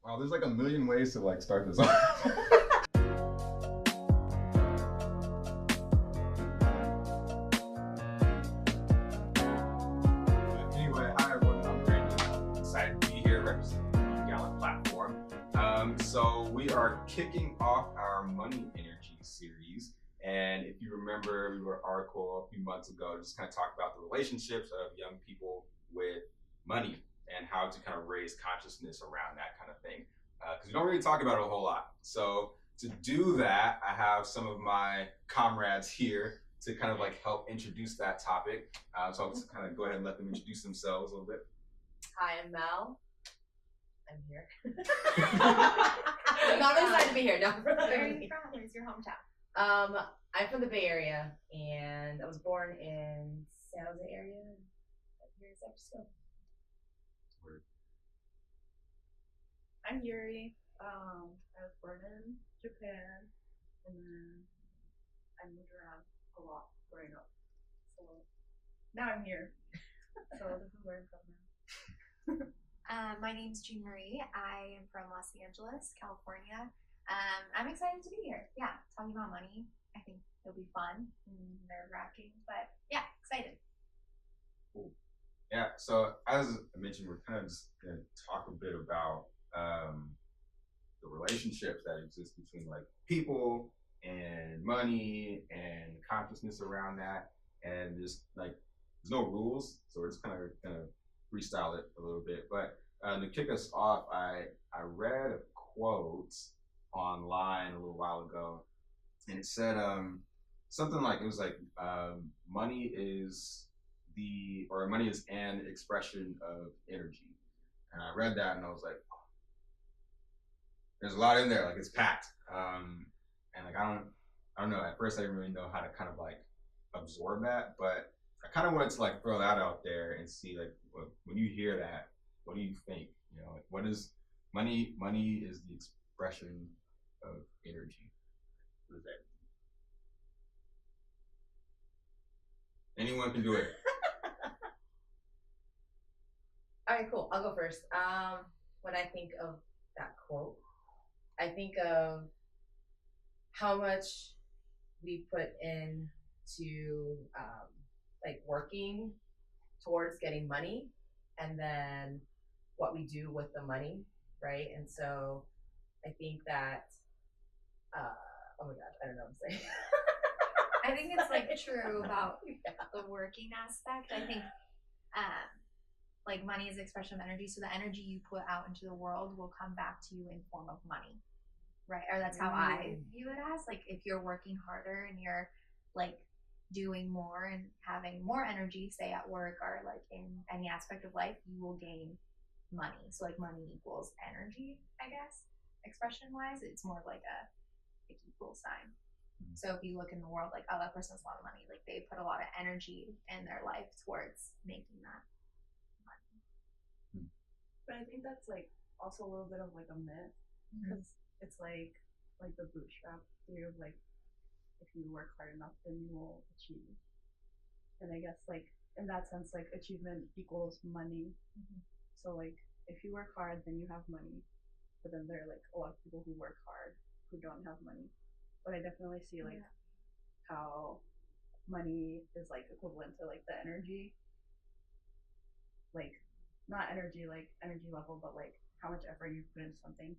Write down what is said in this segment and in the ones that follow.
Wow, there's like a million ways to like start this off. Anyway, hi everyone, I'm Brandon. Excited to be here representing the Gallant platform. So we are kicking off our Money Energy series. And if you remember, we wrote an article a few months ago to just kind of talk about the relationships of young people with money and how to kind of raise consciousness around that kind of thing. Because we don't really talk about it a whole lot. So to do that, I have some of my comrades here to kind of like help introduce that topic. So I'll just kind of go ahead and let them introduce themselves a little bit. Hi, I'm Mel. I'm here. I'm not really excited to be here. No. Where are you from? Where's your hometown? I'm from the Bay Area, and I was born in San Jose area. Here in San Francisco. I'm Yuri. I was born in Japan, and then I moved around a lot growing up. So now I'm here. So this is where I'm from now. My name's Jean Marie. I am from Los Angeles, California. I'm excited to be here. Yeah, talking about money. I think it'll be fun and nerve-wracking, but yeah, excited. Cool. Yeah, so as I mentioned, we're kind of just going to talk a bit about the relationships that exist between like people and money and consciousness around that, and just like there's no rules, so we're just kind of gonna freestyle it a little bit. But to kick us off, I read a quote online a little while ago, and it said something like, it was like money is an expression of energy. And I read that and I was like, oh, there's a lot in there, like it's packed. And like I don't know, at first I didn't really know how to kind of like absorb that, but I kind of wanted to like throw that out there and see like when you hear that, what do you think? You know, like what is money? Money is the expression of energy. What is that? Anyone can do it. All right, cool. I'll go first. When I think of that quote, I think of how much we put into like working towards getting money, and then what we do with the money, right? And so I think that oh my gosh, I don't know what I'm saying. I think it's like true about the working aspect. I think like money is an expression of energy, so the energy you put out into the world will come back to you in form of money, right? Or that's how I view it as. Like if you're working harder and you're like doing more and having more energy, say at work or like in any aspect of life, you will gain money. So like money equals energy, I guess. Expression wise, it's more like a equal sign. So if you look in the world like, oh, that person has a lot of money, like they put a lot of energy in their life towards making that money. But I think that's like also a little bit of like a myth, because it's like the bootstrap theory of like, if you work hard enough, then you will achieve. And I guess like in that sense, like achievement equals money. So like if you work hard, then you have money. But then there are like a lot of people who work hard who don't have money. But I definitely see like how money is like equivalent to like the energy, like not energy like energy level, but like how much effort you put into something.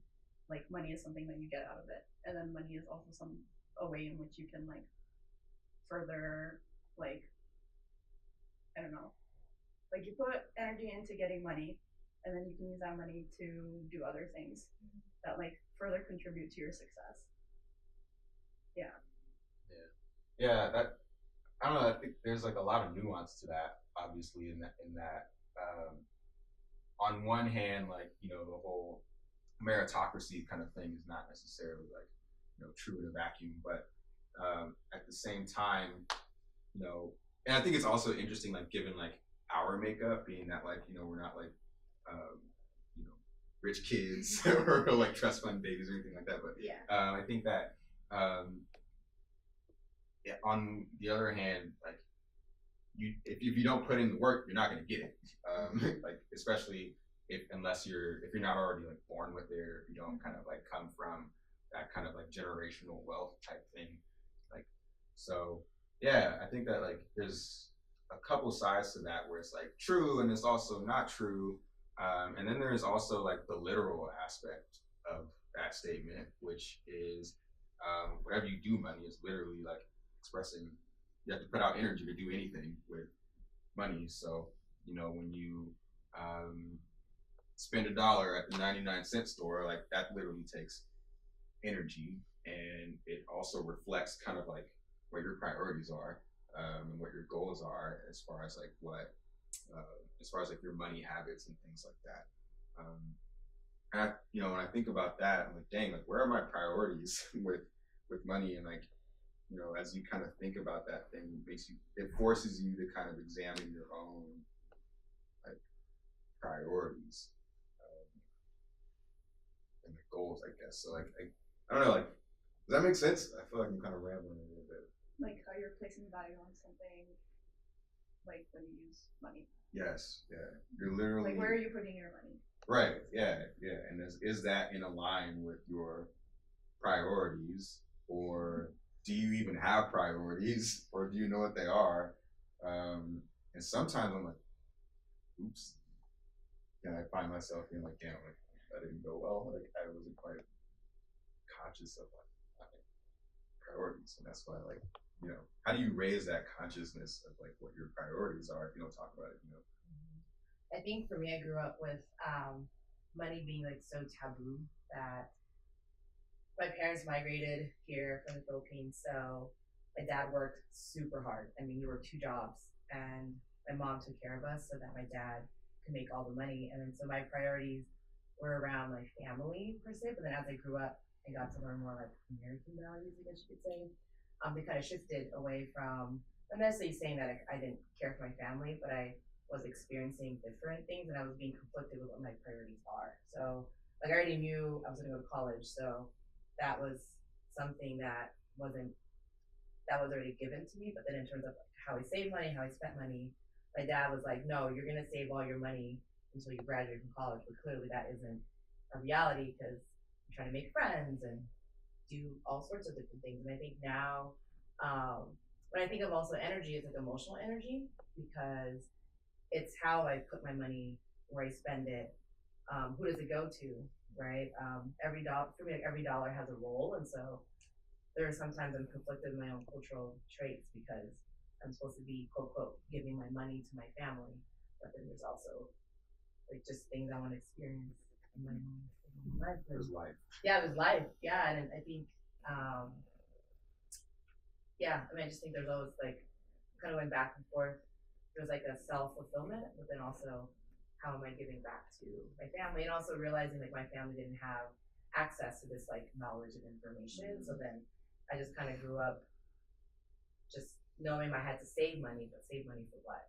Like money is something that you get out of it, and then money is also a way in which you can like further like, I don't know, like you put energy into getting money, and then you can use that money to do other things that like further contribute to your success. Yeah, that, I don't know, I think there's like a lot of nuance to that, obviously, in that on one hand, like, you know, the whole meritocracy kind of thing is not necessarily like, you know, true in a vacuum, but at the same time, you know, and I think it's also interesting, like given like our makeup, being that like, you know, we're not like you know, rich kids or like trust fund babies or anything like that, but I think that on the other hand, like if you don't put in the work, you're not going to get it. Like especially if you're not already like born with it, or if you don't kind of like come from that kind of like generational wealth type thing. Like, so yeah, I think that like there's a couple sides to that where it's like true and it's also not true. And then there's also like the literal aspect of that statement, which is whatever you do, money is literally like expressing. You have to put out energy to do anything with money. So when you spend $1 at the 99-cent store, like that literally takes energy, and it also reflects kind of like what your priorities are, and what your goals are as far as like as far as like your money habits and things like that. And when I think about that, I'm like, dang, like where are my priorities with money? And like, as you kind of think about that thing, it forces you to kind of examine your own like priorities, and the goals, I guess. So like, I don't know, like, does that make sense? I feel like I'm kind of rambling a little bit. Like how you're placing value on something, like when you use money. Yes, yeah. You're literally like, where are you putting your money? Right. Yeah. Yeah. And is that in line with your priorities, or do you even have priorities, or do you know what they are? And sometimes I'm like, oops. And I find myself being like, damn, like that didn't go well. Like I wasn't quite conscious of like my priorities, and that's why like how do you raise that consciousness of like what your priorities are if you don't talk about it? I think for me, I grew up with money being like so taboo that my parents migrated here from the Philippines. So my dad worked super hard. I mean, he worked 2 jobs, and my mom took care of us so that my dad could make all the money. And then so my priorities were around like family per se. But then as I grew up and got to learn more like American values, I guess you could say, they kind of shifted away from, not necessarily saying that I didn't care for my family, but I was experiencing different things and I was being conflicted with what my priorities are. So like I already knew I was going to go to college, so that was something that was already given to me. But then in terms of how I saved money, how I spent money, my dad was like, no, you're going to save all your money until you graduate from college. But clearly that isn't a reality because I'm trying to make friends and do all sorts of different things. And I think now, when I think of also energy, it's like emotional energy because it's how I put my money, where I spend it, who does it go to, right? Every dollar for me, like every dollar has a role, and so there are sometimes I'm conflicted with my own cultural traits because I'm supposed to be quote quote giving my money to my family, but then there's also like just things I want to experience in my own life. It was life. Yeah, it was life. Yeah, and I think, I just think there's always like kind of going back and forth. There's like a self fulfillment, but then also how am I giving back to my family, and also realizing like my family didn't have access to this like knowledge and information. So then I just kind of grew up just knowing I had to save money, but save money for what?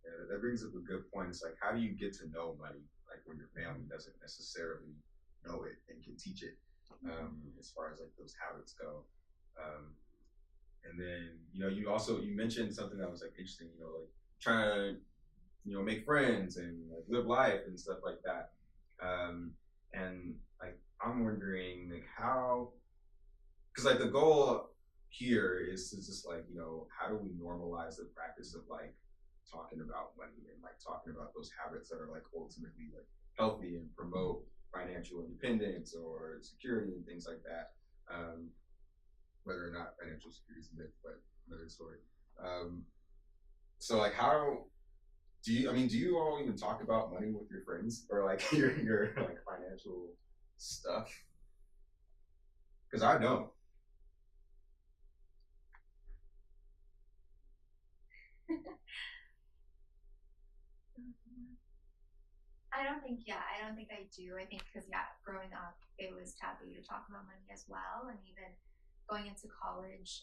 Yeah, that brings up a good point. It's like, how do you get to know money? Like when your family doesn't necessarily know it and can teach it, as far as like those habits go. And then, you mentioned something that was like interesting, like trying to, make friends and like live life and stuff like that. And like, I'm wondering like because like the goal here is to just like, how do we normalize the practice of like talking about money and like talking about those habits that are like ultimately like healthy and promote financial independence or security and things like that. Whether or not financial security is a myth, but another story. So like, how do you all even talk about money with your friends or like your like financial stuff? Because I don't. I don't think I do. I think because growing up, it was taboo to talk about money as well, and even going into college,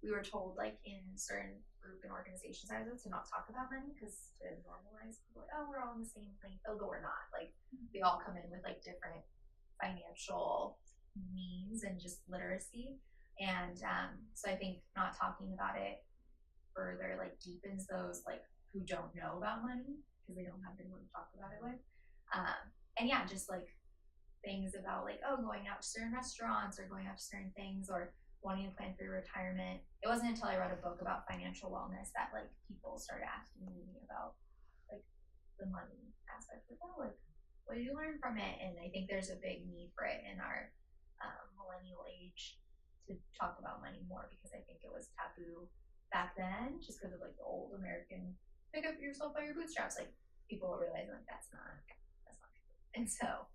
we were told like in certain group and organizations I was with to not talk about money because to normalize people like, oh, we're all in the same playing field, but we're not. Like we all come in with like different financial means and just literacy, and so I think not talking about it further like deepens those like who don't know about money because they don't have anyone to talk about it with. And yeah, just like things about like, oh, going out to certain restaurants or going out to certain things or wanting to plan for your retirement. It wasn't until I read a book about financial wellness that like people started asking me about like the money aspect of, oh, like what did you learn from it? And I think there's a big need for it in our millennial age to talk about money more, because I think it was taboo back then just because of like the old American pick up yourself by your bootstraps. Like people were realizing like that's not true. And so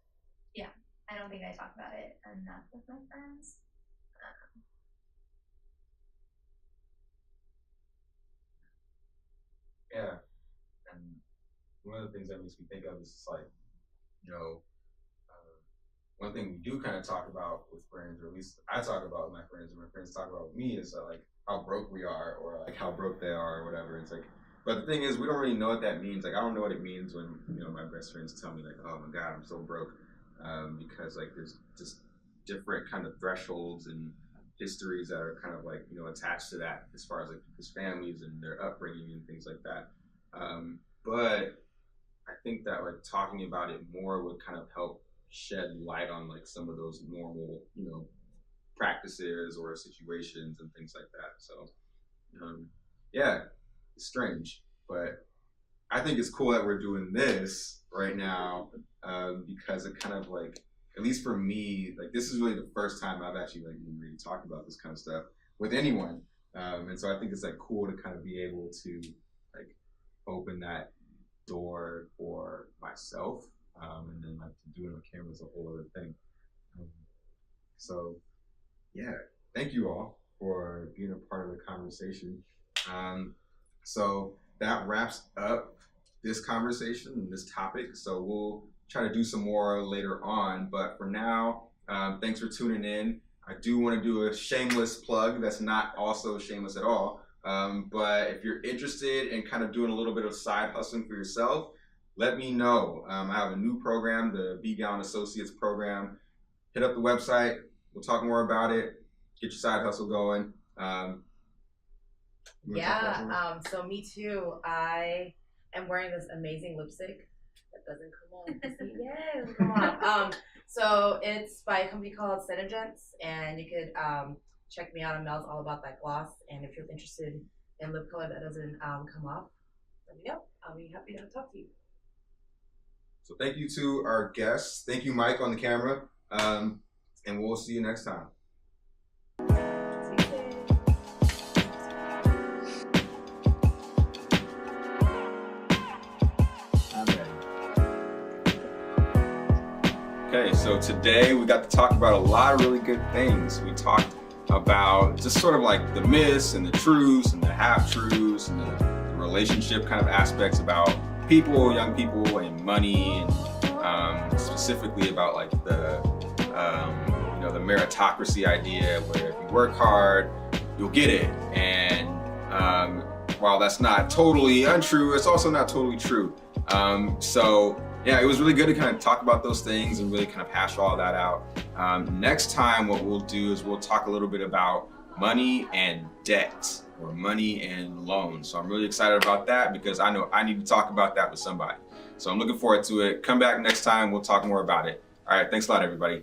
yeah, I don't think I talk about it enough with my friends. Yeah, and one of the things that makes me think of is just like, you know, one thing we do kind of talk about with friends, or at least I talk about with my friends, and my friends talk about with me, is like how broke we are, or like how broke they are, or whatever. It's like, but the thing is, we don't really know what that means. Like, I don't know what it means when, you know, my best friends tell me like, oh my God, I'm so broke, because like there's just different kind of thresholds and histories that are kind of like, you know, attached to that as far as like people's families and their upbringing and things like that. But I think that like talking about it more would kind of help shed light on like some of those normal, you know, practices or situations and things like that. So, yeah, it's strange, but I think it's cool that we're doing this right now, because it kind of like, at least for me, like this is really the first time I've actually like really talked about this kind of stuff with anyone, and so I think it's like cool to kind of be able to like open that door for myself, and then like to do it on camera is a whole other thing. So yeah, thank you all for being a part of the conversation. So that wraps up this conversation and this topic. So we'll try to do some more later on, but for now, thanks for tuning in. I do want to do a shameless plug that's not also shameless at all. But if you're interested in kind of doing a little bit of side hustling for yourself, let me know. I have a new program, the Gallant Associates program. Hit up the website. We'll talk more about it. Get your side hustle going. So me too. I am wearing this amazing lipstick that doesn't come on. Yeah, it doesn't come on. So it's by a company called Senegence, and you could check me out on Mel's All About That Gloss. And if you're interested in lip color that doesn't come off, let me know. I'll be happy to talk to you. So thank you to our guests. Thank you, Mike, on the camera. And we'll see you next time. Okay, so today we got to talk about a lot of really good things. We talked about just sort of like the myths and the truths and the half-truths and the relationship kind of aspects about people, young people, and money, and specifically about like the the meritocracy idea, where if you work hard, you'll get it. And while that's not totally untrue, it's also not totally true. So yeah, it was really good to kind of talk about those things and really kind of hash all that out. Next time, what we'll do is we'll talk a little bit about money and debt, or money and loans. So I'm really excited about that, because I know I need to talk about that with somebody. So I'm looking forward to it. Come back next time, we'll talk more about it. All right, thanks a lot, everybody.